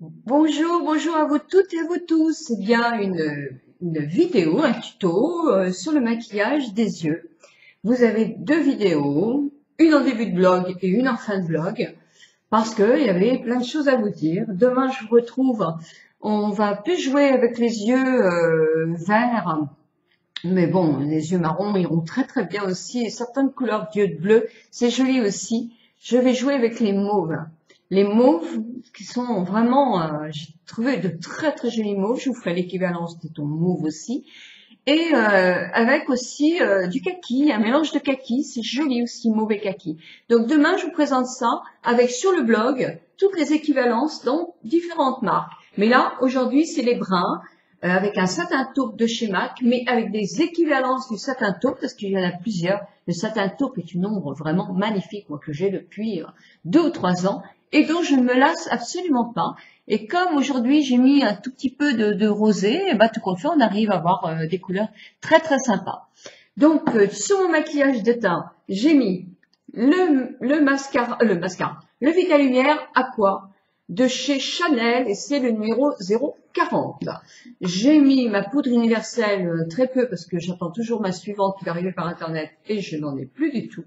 Bonjour, bonjour à vous toutes et à vous tous. C'est bien une vidéo, un tuto sur le maquillage des yeux. Vous avez deux vidéos, une en début de blog et une en fin de blog, parce qu'il y avait plein de choses à vous dire. Demain, je vous retrouve. On va plus jouer avec les yeux verts, mais bon, les yeux marrons iront très très bien aussi. Et certaines couleurs d'yeux bleu, c'est joli aussi. Je vais jouer avec les mauves. Les mauves qui sont vraiment, j'ai trouvé de très très jolis mauves. Je vous ferai l'équivalence de ton mauve aussi. Et avec aussi du kaki, un mélange de kaki. C'est joli aussi, mauve et kaki. Donc demain, je vous présente ça avec sur le blog toutes les équivalences dans différentes marques. Mais là, aujourd'hui, c'est les bruns avec un satin taupe de chez MAC, mais avec des équivalences du satin taupe, parce qu'il y en a plusieurs. Le satin taupe est une ombre vraiment magnifique, moi, que j'ai depuis 2 ou 3 ans, et dont je ne me lasse absolument pas. Et comme aujourd'hui j'ai mis un tout petit peu de rosé, et bah, tout compte fait, on arrive à avoir des couleurs très très sympas. Donc sur mon maquillage de teint, j'ai mis le mascara, le Vita Lumière Aqua de chez Chanel, et c'est le numéro 040. J'ai mis ma poudre universelle très peu parce que j'attends toujours ma suivante qui va arriver par internet et je n'en ai plus du tout.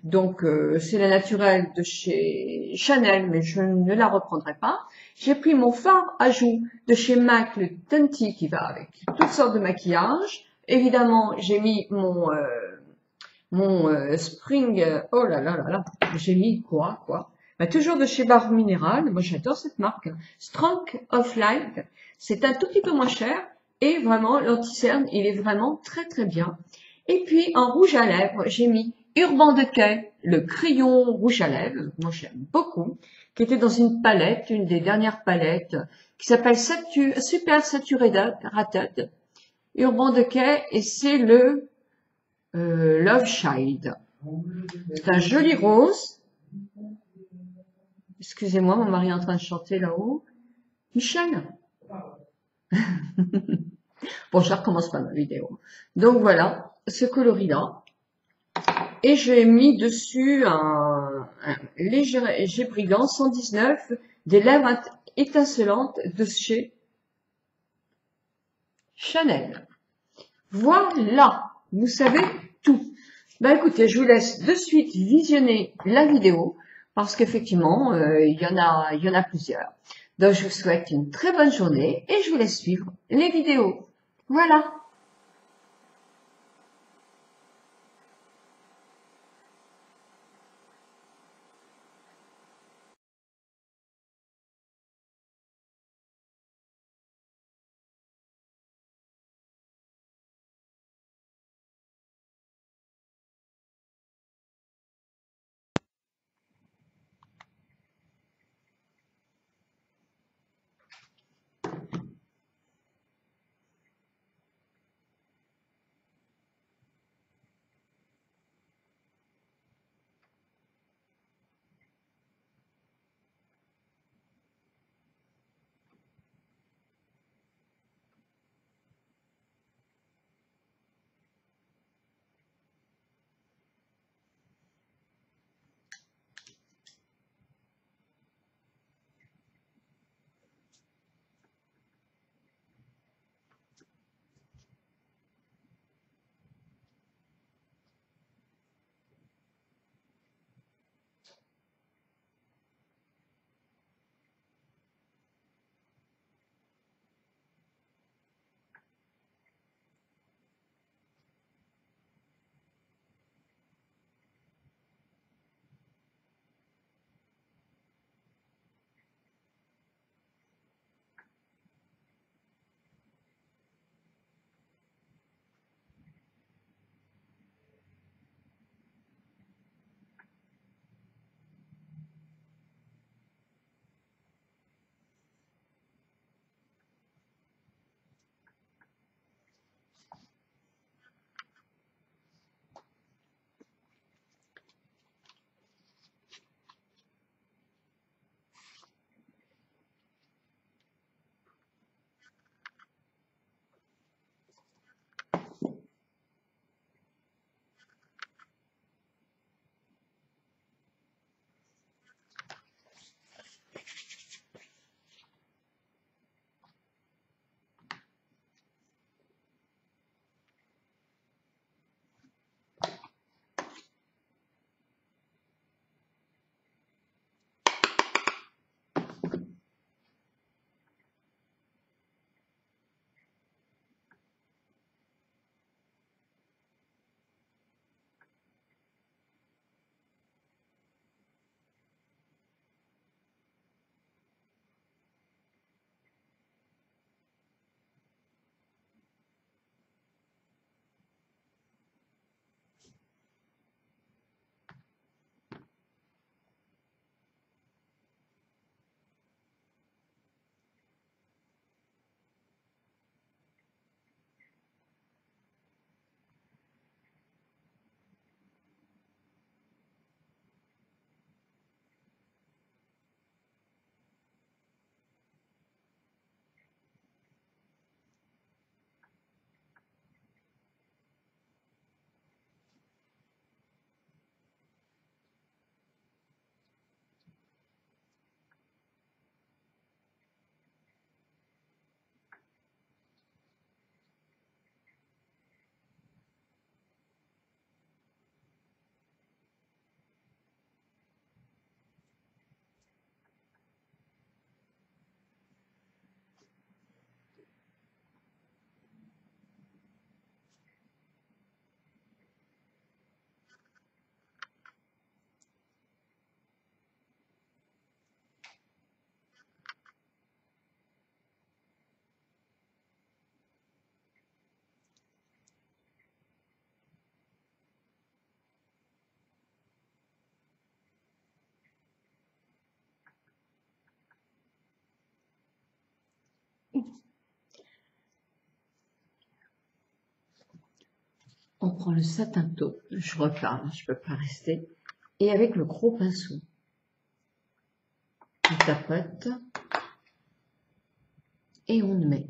Donc c'est la naturelle de chez Chanel, mais je ne la reprendrai pas. J'ai pris mon fard à joues de chez MAC, le Tenti, qui va avec toutes sortes de maquillage. Évidemment, j'ai mis mon Spring, oh là là là là, j'ai mis quoi bah, toujours de chez Barre Minéral, moi j'adore cette marque, Strong of Light, c'est un tout petit peu moins cher, et vraiment l'anti-cerne, il est vraiment très très bien. Et puis en rouge à lèvres, j'ai mis Urban Decay, le crayon rouge à lèvres, moi j'aime beaucoup, qui était dans une palette, une des dernières palettes, qui s'appelle Super Saturated, Urban Decay, et c'est le Love Child. C'est un joli rose. Excusez-moi, mon mari est en train de chanter là-haut. Michel. Bon, je recommence pas ma vidéo. Donc voilà, ce coloris-là. Et j'ai mis dessus un léger brillant 119 des lèvres étincelantes de chez Chanel. Voilà, vous savez tout. Ben écoutez, je vous laisse de suite visionner la vidéo parce qu'effectivement, il y en a plusieurs. Donc je vous souhaite une très bonne journée et je vous laisse suivre les vidéos. Voilà. On prend le satin taupe, je reparle, je ne peux pas rester, et avec le gros pinceau, on tapote et on met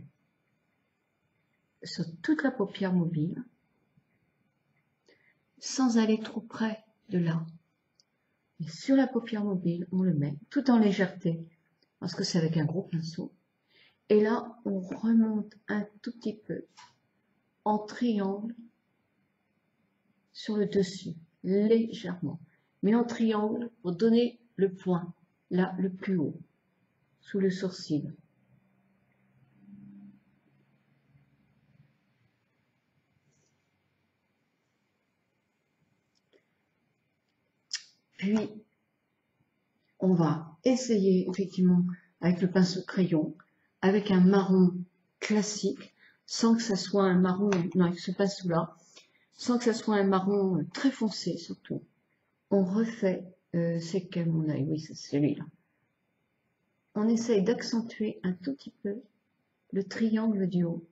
sur toute la paupière mobile, sans aller trop près de là. Et sur la paupière mobile, on le met tout en légèreté, parce que c'est avec un gros pinceau. Et là, on remonte un tout petit peu en triangle sur le dessus, légèrement, mais en triangle pour donner le point, là, le plus haut, sous le sourcil. Puis, on va essayer, effectivement, avec le pinceau crayon, avec un marron classique, sans que ça soit un marron, non, avec ce pinceau-là, sans que ça soit un marron très foncé, surtout. On refait, c'est quel mon œil? Oui, c'est celui-là. On essaye d'accentuer un tout petit peu le triangle du haut.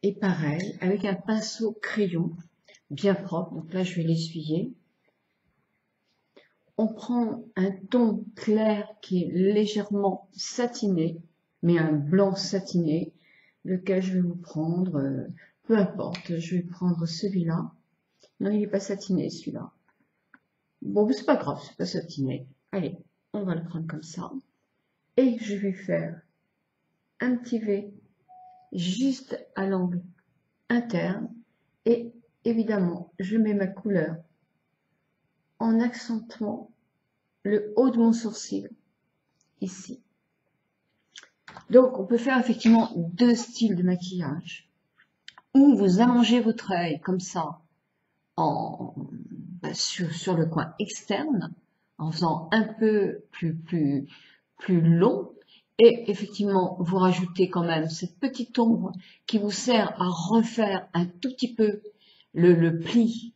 Et pareil, avec un pinceau crayon, bien propre, donc là je vais l'essuyer. On prend un ton clair qui est légèrement satiné, mais un blanc satiné, lequel je vais vous prendre, peu importe, je vais prendre celui-là. Non, il n'est pas satiné celui-là. Bon, c'est pas grave, c'est pas satiné. Allez, on va le prendre comme ça. Et je vais faire un petit V juste à l'angle interne. Et évidemment, je mets ma couleur en accentuant le haut de mon sourcil, ici. Donc, on peut faire effectivement deux styles de maquillage. Ou vous allongez votre œil comme ça, sur le coin externe, en faisant un peu plus long. Et effectivement, vous rajoutez quand même cette petite ombre qui vous sert à refaire un tout petit peu le pli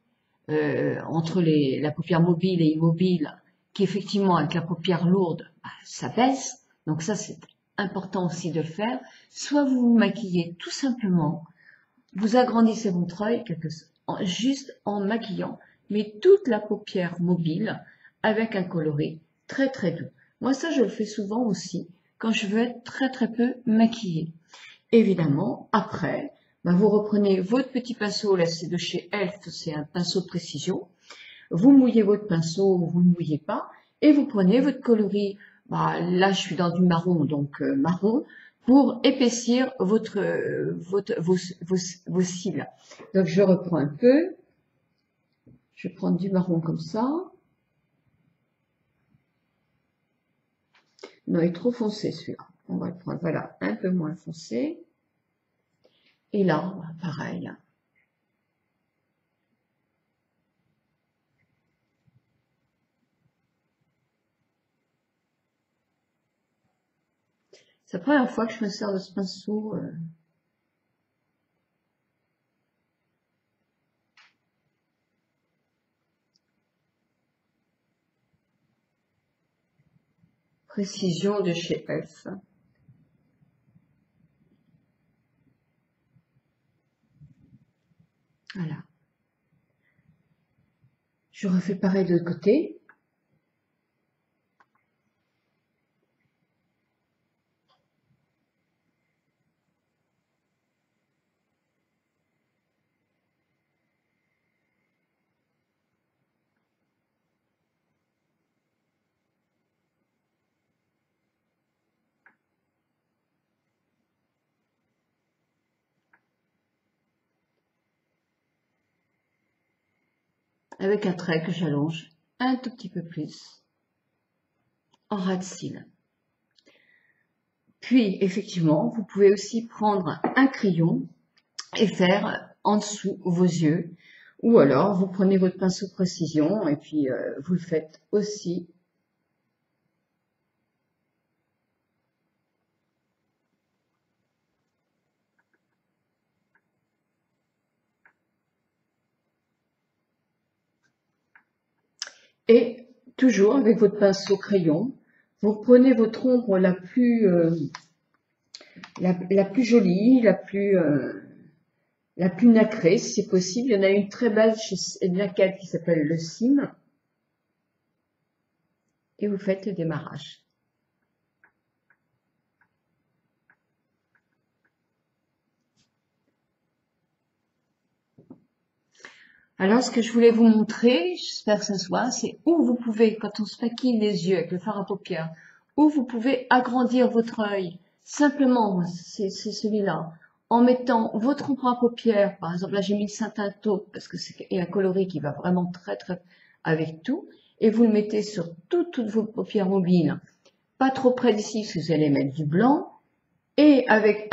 entre la paupière mobile et immobile, qui effectivement avec la paupière lourde, ça baisse. Donc ça, c'est important aussi de le faire. Soit vous vous maquillez tout simplement, vous agrandissez votre œil juste en maquillant, mais toute la paupière mobile avec un coloris très très doux. Moi ça je le fais souvent aussi quand je veux être très très peu maquillée. Évidemment, après, vous reprenez votre petit pinceau, là c'est de chez Elf, c'est un pinceau de précision. Vous mouillez votre pinceau ou vous ne mouillez pas, et vous prenez votre coloris, là je suis dans du marron, donc marron, pour épaissir vos cils. Donc je reprends un peu, je vais prendre du marron comme ça. Non, il est trop foncé celui-là. On va le prendre, voilà, un peu moins foncé. Et là, pareil. C'est la première fois que je me sers de ce pinceau. Précision de chez Elf. Voilà. Je refais pareil de l'autre côté. Avec un trait que j'allonge un tout petit peu plus en ras de cils. Puis, effectivement, vous pouvez aussi prendre un crayon et faire en dessous vos yeux. Ou alors, vous prenez votre pinceau précision et puis vous le faites aussi. Et toujours avec votre pinceau crayon, vous prenez votre ombre la plus jolie, la plus nacrée si c'est possible. Il y en a une très belle chez Laquelle qui s'appelle le Cime. Et vous faites le démarrage. Alors, ce que je voulais vous montrer, j'espère que ça se voit, c'est où vous pouvez, quand on se maquille les yeux avec le fard à paupières, où vous pouvez agrandir votre œil. Simplement, c'est celui-là. En mettant votre ombre à paupières, par exemple, là j'ai mis le Satin Taupe parce que c'est un coloris qui va vraiment très avec tout, et vous le mettez sur toutes vos paupières mobiles, pas trop près d'ici parce que vous allez mettre du blanc, et avec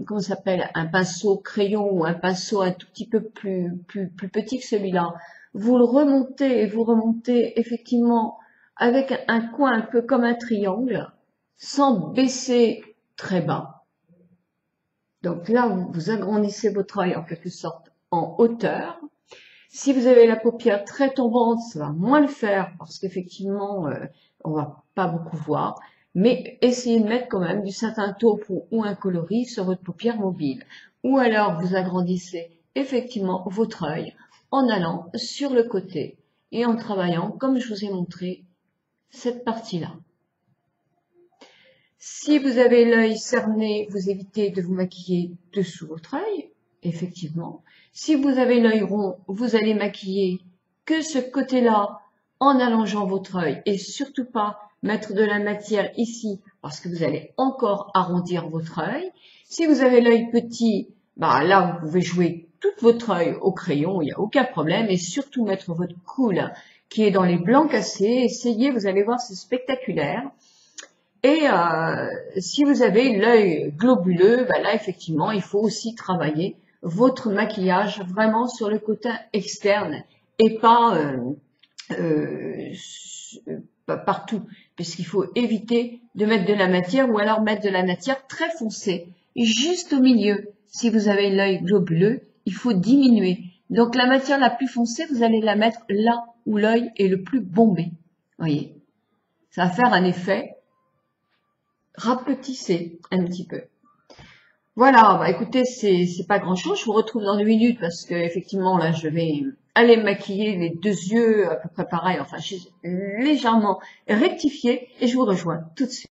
comment ça s'appelle, un pinceau crayon ou un pinceau un tout petit peu plus petit que celui-là, vous le remontez et vous remontez effectivement avec un coin un peu comme un triangle, sans baisser très bas. Donc là, vous agrandissez votre œil en quelque sorte en hauteur. Si vous avez la paupière très tombante, ça va moins le faire parce qu'effectivement, on va pas beaucoup voir. Mais essayez de mettre quand même du satin taupe ou un coloris sur votre paupière mobile. Ou alors, vous agrandissez effectivement votre œil en allant sur le côté et en travaillant, comme je vous ai montré, cette partie-là. Si vous avez l'œil cerné, vous évitez de vous maquiller dessous votre œil, effectivement. Si vous avez l'œil rond, vous allez maquiller que ce côté-là en allongeant votre œil et surtout pas mettre de la matière ici parce que vous allez encore arrondir votre œil. Si vous avez l'œil petit, bah là vous pouvez jouer tout votre œil au crayon, il n'y a aucun problème, et surtout mettre votre coule qui est dans les blancs cassés. Essayez, vous allez voir, c'est spectaculaire. Et si vous avez l'œil globuleux, bah là effectivement il faut aussi travailler votre maquillage vraiment sur le côté externe et pas partout, puisqu'il faut éviter de mettre de la matière ou alors mettre de la matière très foncée juste au milieu. Si vous avez l'œil globuleux, il faut diminuer. Donc la matière la plus foncée, vous allez la mettre là où l'œil est le plus bombé. Voyez, ça va faire un effet rapetissé un petit peu. Voilà, bah écoutez, c'est pas grand chose. Je vous retrouve dans 2 minutes parce que effectivement là je vais aller maquiller les 2 yeux à peu près pareil, enfin légèrement rectifié, et je vous rejoins tout de suite.